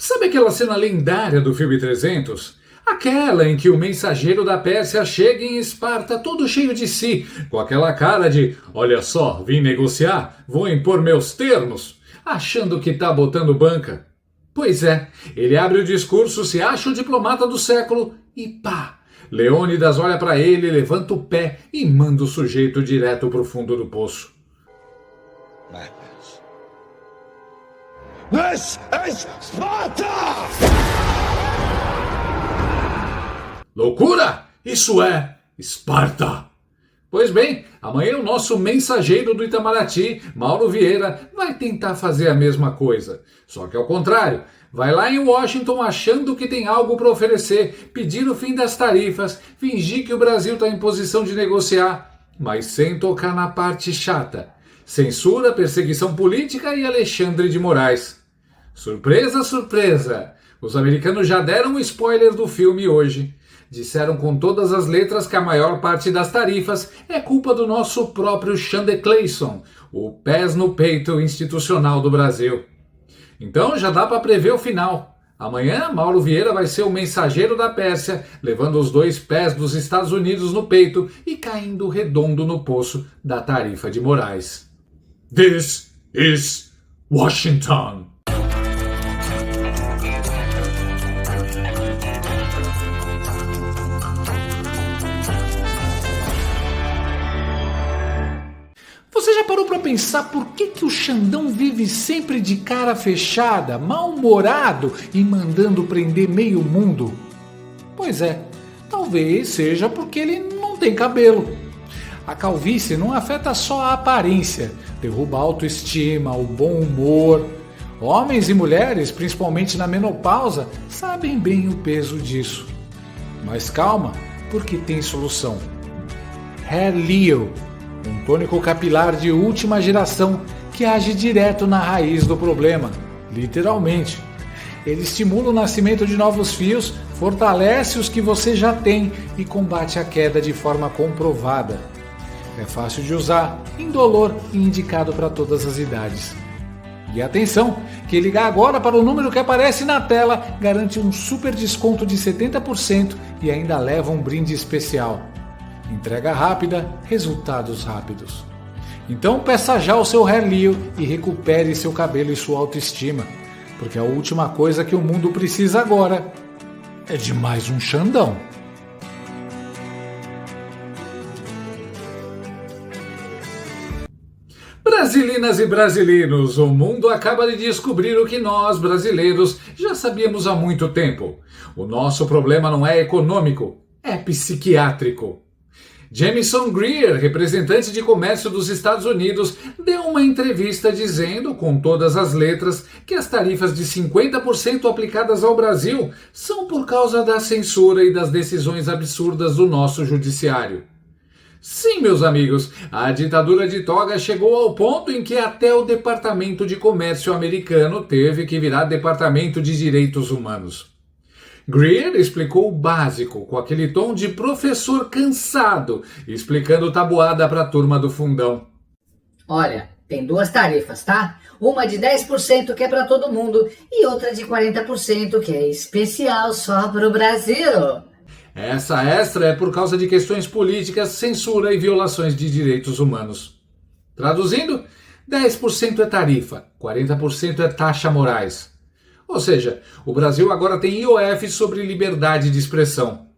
Sabe aquela cena lendária do filme 300? Aquela em que o mensageiro da Pérsia chega em Esparta todo cheio de si, com aquela cara de olha só, vim negociar, vou impor meus termos, achando que tá botando banca. Pois é, ele abre o discurso, se acha o diplomata do século e pá! Leônidas olha para ele, levanta o pé e manda o sujeito direto pro fundo do poço. This is Sparta! Loucura! Isso é Esparta! Pois bem, amanhã o nosso mensageiro do Itamaraty, Mauro Vieira, vai tentar fazer a mesma coisa. Só que ao contrário, vai lá em Washington achando que tem algo para oferecer, pedir o fim das tarifas, fingir que o Brasil está em posição de negociar, mas sem tocar na parte chata. Censura, perseguição política e Alexandre de Moraes. Surpresa, surpresa! Os americanos já deram um spoiler do filme hoje. Disseram com todas as letras que a maior parte das tarifas é culpa do nosso próprio Xande Clayson, o pés no peito institucional do Brasil. Então já dá para prever o final. Amanhã, Mauro Vieira vai ser o mensageiro da Pérsia, levando os 2 pés dos Estados Unidos no peito e caindo redondo no poço da tarifa de Moraes. This is Washington. Você já parou para pensar por que o Xandão vive sempre de cara fechada, mal-humorado e mandando prender meio mundo? Pois é, talvez seja porque ele não tem cabelo. A calvície não afeta só a aparência, derruba a autoestima, o bom humor. Homens e mulheres, principalmente na menopausa, sabem bem o peso disso. Mas calma, porque tem solução. Hair Leo, um tônico capilar de última geração que age direto na raiz do problema, literalmente. Ele estimula o nascimento de novos fios, fortalece os que você já tem e combate a queda de forma comprovada. É fácil de usar, indolor e indicado para todas as idades. E atenção, que ligar agora para o número que aparece na tela garante um super desconto de 70% e ainda leva um brinde especial. Entrega rápida, resultados rápidos. Então peça já o seu Hair Leo e recupere seu cabelo e sua autoestima, porque a última coisa que o mundo precisa agora é de mais um Xandão. Brasilinas e brasileiros, o mundo acaba de descobrir o que nós, brasileiros, já sabíamos há muito tempo. O nosso problema não é econômico, é psiquiátrico. Jamieson Greer, representante de comércio dos Estados Unidos, deu uma entrevista dizendo, com todas as letras, que as tarifas de 50% aplicadas ao Brasil são por causa da censura e das decisões absurdas do nosso judiciário. Sim, meus amigos, a ditadura de toga chegou ao ponto em que até o Departamento de Comércio americano teve que virar Departamento de Direitos Humanos. Greer explicou o básico, com aquele tom de professor cansado, explicando tabuada para a turma do fundão. Olha, tem 2 tarifas, tá? Uma de 10% que é para todo mundo e outra de 40% que é especial só para o Brasil. Essa extra é por causa de questões políticas, censura e violações de direitos humanos. Traduzindo, 10% é tarifa, 40% é taxa Moraes. Ou seja, o Brasil agora tem IOF sobre liberdade de expressão.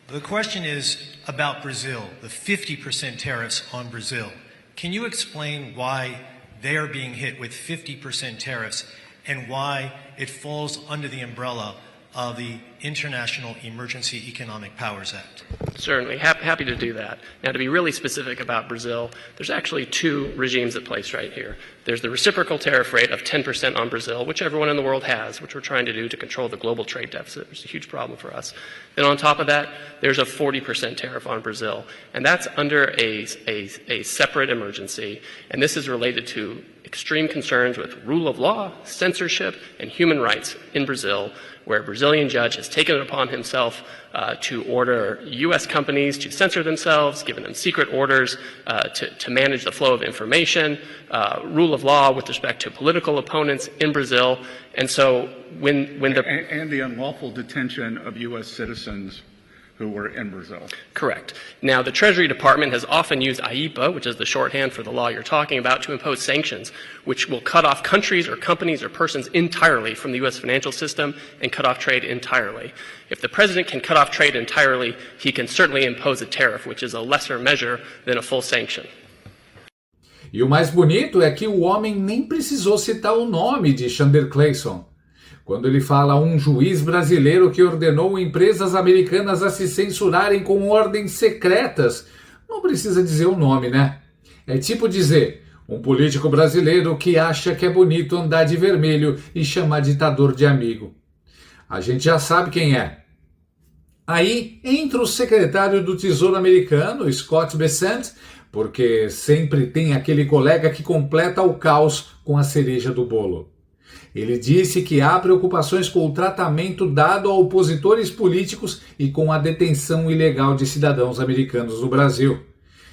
The question is about Brazil, the 50% tariffs on Brazil. Can you explain why they are being hit with 50% tariffs and why it falls under the umbrella of the International Emergency Economic Powers Act? Certainly, happy to do that. Now, to be really specific about Brazil, there's actually 2 regimes at place right here. There's the reciprocal tariff rate of 10% on Brazil, which everyone in the world has, which we're trying to do to control the global trade deficit. It's a huge problem for us. Then on top of that, there's a 40% tariff on Brazil, and that's under a separate emergency, and this is related to extreme concerns with rule of law, censorship, and human rights in Brazil, where a Brazilian judge has taken it upon himself to order U.S. U.S. companies to censor themselves, given them secret orders to manage the flow of information, rule of law with respect to political opponents in Brazil. And so when the... And the unlawful detention of U.S. citizens who were in Brazil. Correct. Now, the Treasury Department has often used AIPA, which is the shorthand for the law you're talking about, to impose sanctions, which will cut off countries or companies or persons entirely from the U.S. financial system and cut off trade entirely. If the president can cut off trade entirely, he can certainly impose a tariff, which is a lesser measure than a full sanction. E o mais bonito é que o homem nem precisou citar o nome de Chandler Clayson. Quando ele fala um juiz brasileiro que ordenou empresas americanas a se censurarem com ordens secretas, não precisa dizer o nome, né? É tipo dizer, um político brasileiro que acha que é bonito andar de vermelho e chamar ditador de amigo. A gente já sabe quem é. Aí entra o secretário do Tesouro americano, Scott Bessent, porque sempre tem aquele colega que completa o caos com a cereja do bolo. Ele disse que há preocupações com o tratamento dado a opositores políticos e com a detenção ilegal de cidadãos americanos no Brasil.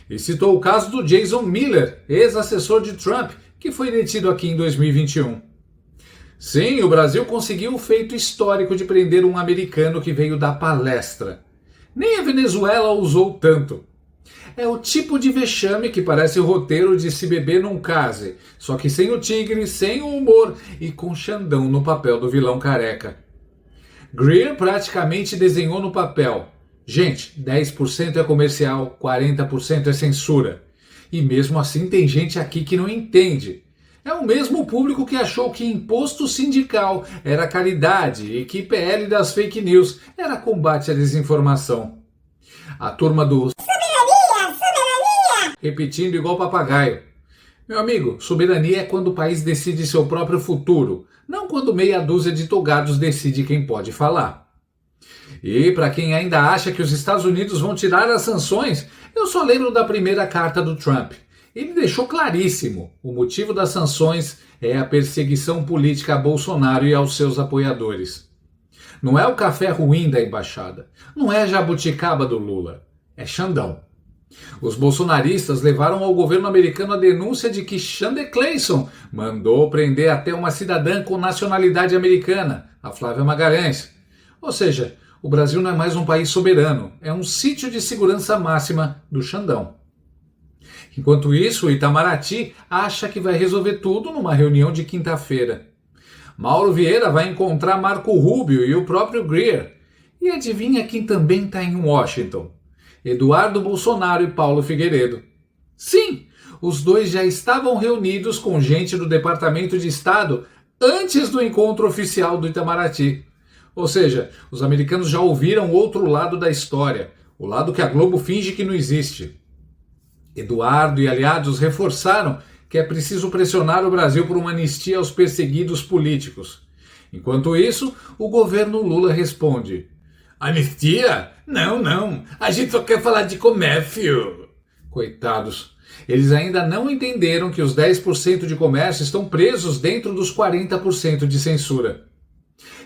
E citou o caso do Jason Miller, ex-assessor de Trump, que foi detido aqui em 2021. Sim, o Brasil conseguiu o feito histórico de prender um americano que veio dar palestra. Nem a Venezuela usou tanto. É o tipo de vexame que parece o roteiro de Se Beber Não Case, só que sem o tigre, sem o humor e com Xandão no papel do vilão careca. Greer praticamente desenhou no papel. Gente, 10% é comercial, 40% é censura. E mesmo assim tem gente aqui que não entende. É o mesmo público que achou que imposto sindical era caridade e que PL das fake news era combate à desinformação. A turma do repetindo igual papagaio. Meu amigo, soberania é quando o país decide seu próprio futuro, não quando meia dúzia de togados decide quem pode falar. E para quem ainda acha que os Estados Unidos vão tirar as sanções, eu só lembro da primeira carta do Trump. Ele deixou claríssimo, o motivo das sanções é a perseguição política a Bolsonaro e aos seus apoiadores. Não é o café ruim da embaixada, não é a jabuticaba do Lula, é Xandão. Os bolsonaristas levaram ao governo americano a denúncia de que Chandler Clayson mandou prender até uma cidadã com nacionalidade americana, a Flávia Magalhães. Ou seja, o Brasil não é mais um país soberano, é um sítio de segurança máxima do Xandão. Enquanto isso, o Itamaraty acha que vai resolver tudo numa reunião de quinta-feira. Mauro Vieira vai encontrar Marco Rubio e o próprio Greer. E adivinha quem também está em Washington? Eduardo Bolsonaro e Paulo Figueiredo. Sim, os dois já estavam reunidos com gente do Departamento de Estado antes do encontro oficial do Itamaraty. Ou seja, os americanos já ouviram outro lado da história, o lado que a Globo finge que não existe. Eduardo e aliados reforçaram que é preciso pressionar o Brasil por uma anistia aos perseguidos políticos. Enquanto isso, o governo Lula responde: anistia? Não, a gente só quer falar de comércio. Coitados, eles ainda não entenderam que os 10% de comércio estão presos dentro dos 40% de censura.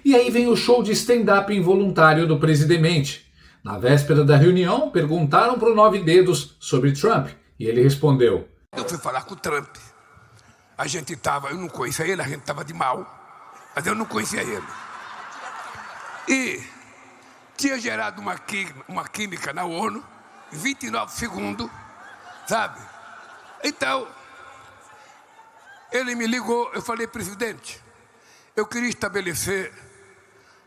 E aí vem o show de stand-up involuntário do presidente. Na véspera da reunião, perguntaram para o Nove Dedos sobre Trump e ele respondeu: eu fui falar com o Trump. Eu não conhecia ele, a gente estava de mal, mas eu não conhecia ele. E tinha gerado uma química na ONU, 29 segundos, sabe? Então, ele me ligou, eu falei: presidente, eu queria estabelecer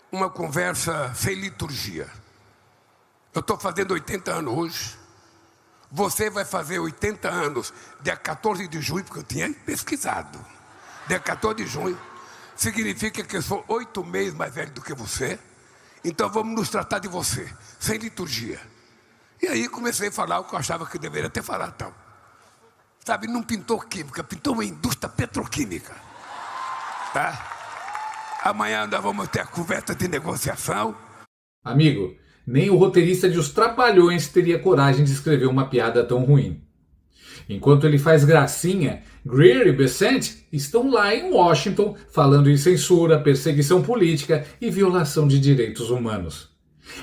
uma conversa sem liturgia. Eu estou fazendo 80 anos hoje, você vai fazer 80 anos dia 14 de junho, porque eu tinha pesquisado. Dia 14 de junho, significa que eu sou 8 meses mais velho do que você. Então vamos nos tratar de você, sem liturgia. E aí comecei a falar o que eu achava que deveria ter falado. Então, sabe, não pintou química, pintou uma indústria petroquímica. Tá? Amanhã nós vamos ter a conversa de negociação. Amigo, nem o roteirista de Os Trapalhões teria coragem de escrever uma piada tão ruim. Enquanto ele faz gracinha, Greer e Bessent estão lá em Washington falando em censura, perseguição política e violação de direitos humanos.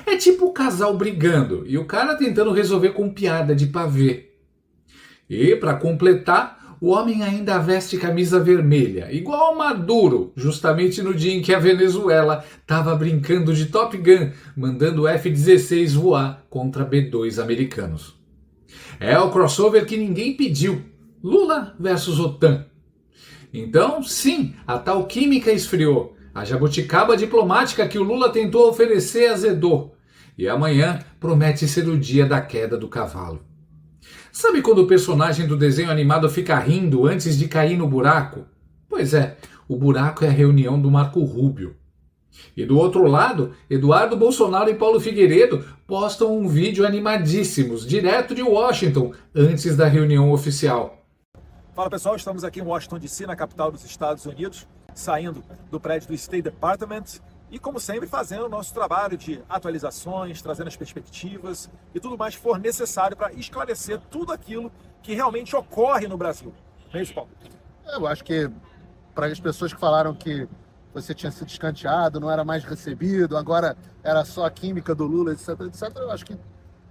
É tipo o casal brigando e o cara tentando resolver com piada de pavê. E, para completar, o homem ainda veste camisa vermelha, igual ao Maduro, justamente no dia em que a Venezuela estava brincando de Top Gun, mandando F-16 voar contra B-2 americanos. É o crossover que ninguém pediu, Lula versus OTAN. Então, sim, a tal química esfriou, a jabuticaba diplomática que o Lula tentou oferecer azedou, e amanhã promete ser o dia da queda do cavalo. Sabe quando o personagem do desenho animado fica rindo antes de cair no buraco? Pois é, o buraco é a reunião do Marco Rubio. E do outro lado, Eduardo Bolsonaro e Paulo Figueiredo postam um vídeo animadíssimos, direto de Washington, antes da reunião oficial. Fala pessoal, estamos aqui em Washington DC, na capital dos Estados Unidos, saindo do prédio do State Department e, como sempre, fazendo o nosso trabalho de atualizações, trazendo as perspectivas e tudo mais que for necessário para esclarecer tudo aquilo que realmente ocorre no Brasil. Não é isso, Paulo? Eu acho que para as pessoas que falaram que você tinha sido escanteado, não era mais recebido, agora era só a química do Lula, etc, etc, eu acho que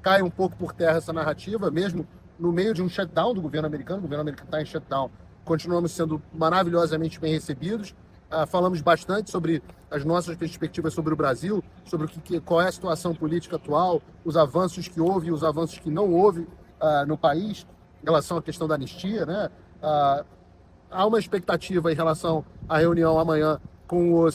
cai um pouco por terra essa narrativa, mesmo no meio de um shutdown do governo americano. O governo americano está em shutdown, continuamos sendo maravilhosamente bem recebidos. Falamos bastante sobre as nossas perspectivas sobre o Brasil, sobre qual é a situação política atual, os avanços que houve e os avanços que não houve no país, em relação à questão da anistia, né? Há uma expectativa em relação à reunião amanhã com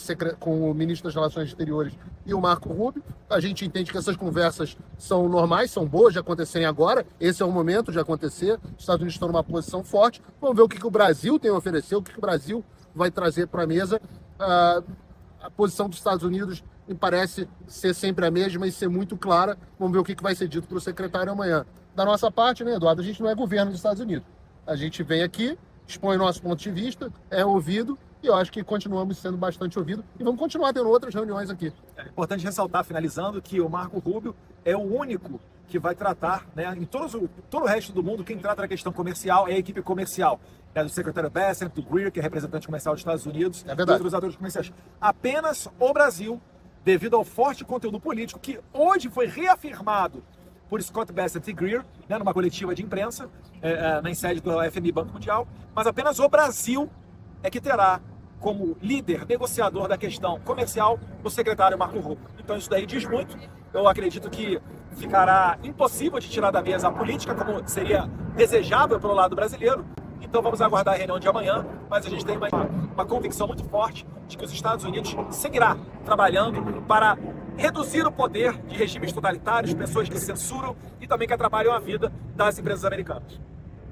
o ministro das Relações Exteriores e o Marco Rubio. A gente entende que essas conversas são normais, são boas de acontecerem agora. Esse é o momento de acontecer. Os Estados Unidos estão numa posição forte. Vamos ver o que o Brasil tem a oferecer, o que o Brasil vai trazer para a mesa. A posição dos Estados Unidos me parece ser sempre a mesma e ser muito clara. Vamos ver o que vai ser dito para o secretário amanhã. Da nossa parte, né, Eduardo, a gente não é governo dos Estados Unidos. A gente vem aqui, expõe o nosso ponto de vista, é ouvido, e eu acho que continuamos sendo bastante ouvidos e vamos continuar tendo outras reuniões aqui. É importante ressaltar, finalizando, que o Marco Rubio é o único que vai tratar, né, em todo o resto do mundo, quem trata da questão comercial é a equipe comercial. É do secretário Bessent, do Greer, que é representante comercial dos Estados Unidos, e outros atores comerciais. Apenas o Brasil, devido ao forte conteúdo político, que hoje foi reafirmado por Scott Bessent e Greer, né, numa coletiva de imprensa, na sede do FMI Banco Mundial, mas apenas o Brasil é que terá como líder, negociador da questão comercial, o secretário Marco Rubio. Então isso daí diz muito. Eu acredito que ficará impossível de tirar da mesa a política, como seria desejável pelo lado brasileiro. Então vamos aguardar a reunião de amanhã, mas a gente tem uma convicção muito forte de que os Estados Unidos seguirá trabalhando para reduzir o poder de regimes totalitários, pessoas que censuram e também que atrapalham a vida das empresas americanas.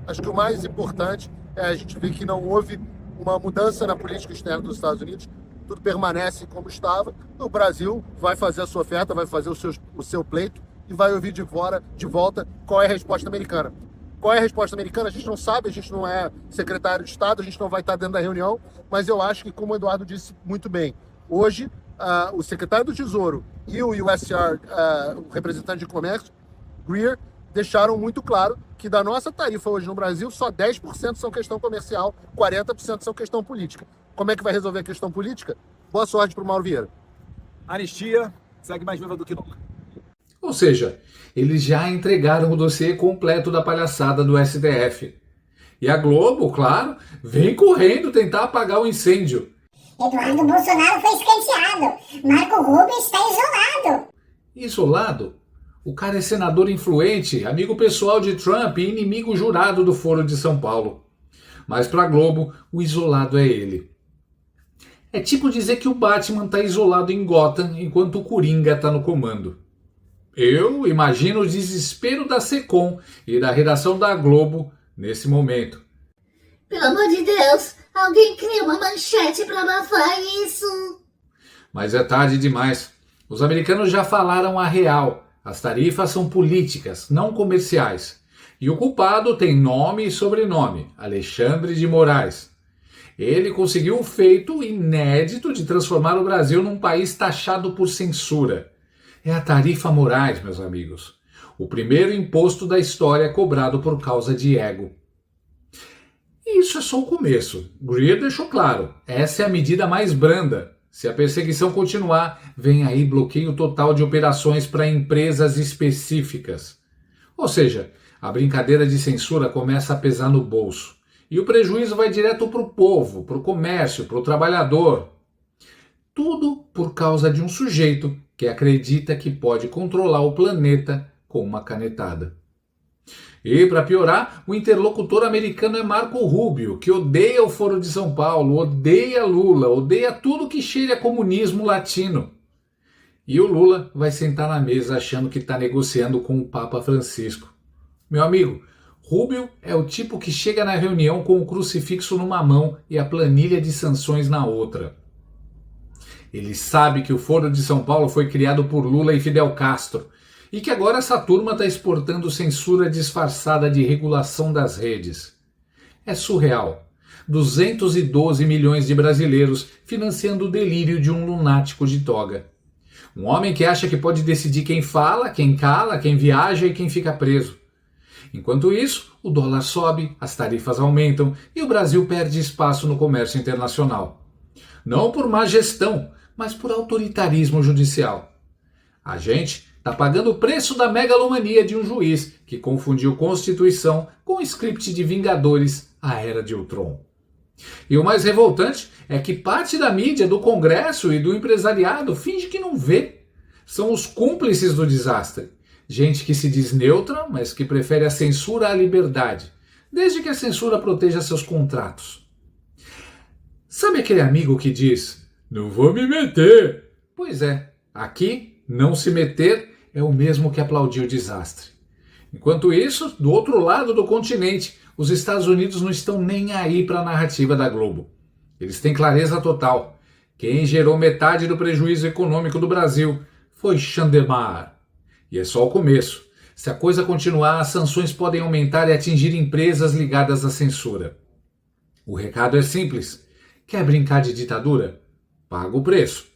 Acho que o mais importante é a gente ver que não houve uma mudança na política externa dos Estados Unidos, tudo permanece como estava. O Brasil vai fazer a sua oferta, vai fazer o seu pleito e vai ouvir de volta qual é a resposta americana. Qual é a resposta americana? A gente não sabe, a gente não é secretário de Estado, a gente não vai estar dentro da reunião, mas eu acho que, como o Eduardo disse muito bem, hoje o secretário do Tesouro e o USTR, o representante de comércio, Greer, deixaram muito claro que da nossa tarifa hoje no Brasil, só 10% são questão comercial, 40% são questão política. Como é que vai resolver a questão política? Boa sorte para o Mauro Vieira. Anistia segue mais viva do que nunca. Ou seja, eles já entregaram o dossiê completo da palhaçada do STF. E a Globo, claro, vem correndo tentar apagar o incêndio. Eduardo Bolsonaro foi escanteado. Marco Rubio está isolado. Isolado? O cara é senador influente, amigo pessoal de Trump e inimigo jurado do Foro de São Paulo. Mas para a Globo, o isolado é ele. É tipo dizer que o Batman está isolado em Gotham enquanto o Coringa está no comando. Eu imagino o desespero da Secom e da redação da Globo nesse momento. Pelo amor de Deus, alguém cria uma manchete para abafar isso. Mas é tarde demais. Os americanos já falaram a real. As tarifas são políticas, não comerciais. E o culpado tem nome e sobrenome, Alexandre de Moraes. Ele conseguiu o feito inédito de transformar o Brasil num país taxado por censura. É a tarifa Moraes, meus amigos. O primeiro imposto da história cobrado por causa de ego. E isso é só o começo. Greer deixou claro, essa é a medida mais branda. Se a perseguição continuar, vem aí bloqueio total de operações para empresas específicas. Ou seja, a brincadeira de censura começa a pesar no bolso. E o prejuízo vai direto para o povo, para o comércio, para o trabalhador. Tudo por causa de um sujeito que acredita que pode controlar o planeta com uma canetada. E, para piorar, o interlocutor americano é Marco Rubio, que odeia o Foro de São Paulo, odeia Lula, odeia tudo que cheire a comunismo latino. E o Lula vai sentar na mesa achando que está negociando com o Papa Francisco. Meu amigo, Rubio é o tipo que chega na reunião com o crucifixo numa mão e a planilha de sanções na outra. Ele sabe que o Foro de São Paulo foi criado por Lula e Fidel Castro e que agora essa turma está exportando censura disfarçada de regulação das redes. É surreal. 212 milhões de brasileiros financiando o delírio de um lunático de toga. Um homem que acha que pode decidir quem fala, quem cala, quem viaja e quem fica preso. Enquanto isso, o dólar sobe, as tarifas aumentam e o Brasil perde espaço no comércio internacional. Não por má gestão, mas por autoritarismo judicial. A gente está pagando o preço da megalomania de um juiz que confundiu Constituição com o script de Vingadores, a Era de Ultron. E o mais revoltante é que parte da mídia, do Congresso e do empresariado finge que não vê. São os cúmplices do desastre. Gente que se diz neutra, mas que prefere a censura à liberdade, desde que a censura proteja seus contratos. Sabe aquele amigo que diz, não vou me meter? Pois é, aqui, não se meter é o mesmo que aplaudir o desastre. Enquanto isso, do outro lado do continente, os Estados Unidos não estão nem aí para a narrativa da Globo. Eles têm clareza total. Quem gerou metade do prejuízo econômico do Brasil foi Chandelar. E é só o começo. Se a coisa continuar, as sanções podem aumentar e atingir empresas ligadas à censura. O recado é simples. Quer brincar de ditadura? Paga o preço.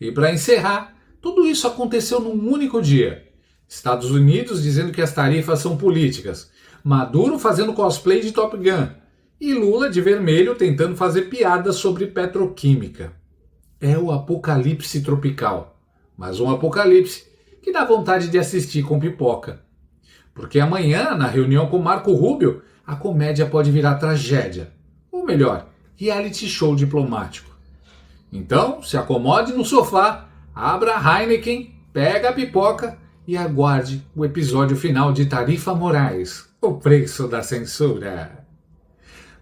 E para encerrar, tudo isso aconteceu num único dia. Estados Unidos dizendo que as tarifas são políticas. Maduro fazendo cosplay de Top Gun. E Lula de vermelho tentando fazer piadas sobre petroquímica. É o apocalipse tropical. Mas um apocalipse que dá vontade de assistir com pipoca. Porque amanhã, na reunião com Marco Rubio, a comédia pode virar tragédia. Ou melhor, reality show diplomático. Então, se acomode no sofá, abra a Heineken, pega a pipoca e aguarde o episódio final de Tarifa Moraes, o preço da censura.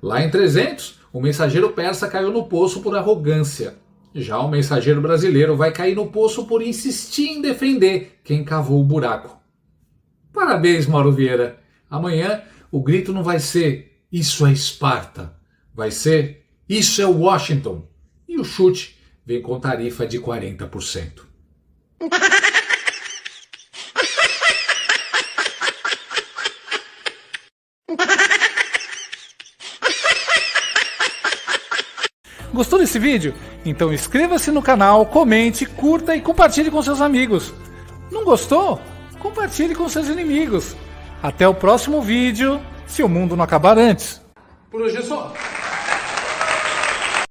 Lá em 300, o mensageiro persa caiu no poço por arrogância. Já o mensageiro brasileiro vai cair no poço por insistir em defender quem cavou o buraco. Parabéns, Mauro Vieira. Amanhã o grito não vai ser "Isso é Esparta", vai ser "Isso é Washington". E o chute vem com tarifa de 40%. Gostou desse vídeo? Então inscreva-se no canal, comente, curta e compartilhe com seus amigos. Não gostou? Compartilhe com seus inimigos. Até o próximo vídeo, se o mundo não acabar antes. Por hoje é só.